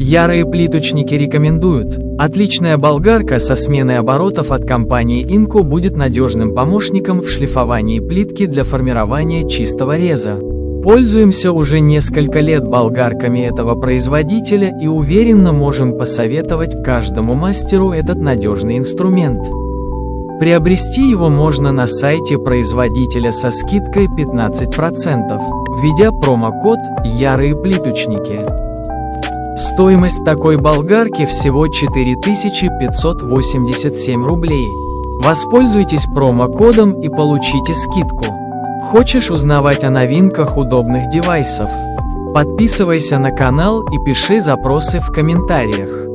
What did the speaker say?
Ярые плиточники рекомендуют. Отличная болгарка со сменой оборотов от компании Инко будет надежным помощником в шлифовании плитки для формирования чистого реза. Пользуемся уже несколько лет болгарками этого производителя и уверенно можем посоветовать каждому мастеру этот надежный инструмент. Приобрести его можно на сайте производителя со скидкой 15%, введя промокод «Ярые плиточники». Стоимость такой болгарки всего 4587 рублей. Воспользуйтесь промокодом и получите скидку. Хочешь узнавать о новинках удобных девайсов? Подписывайся на канал и пиши запросы в комментариях.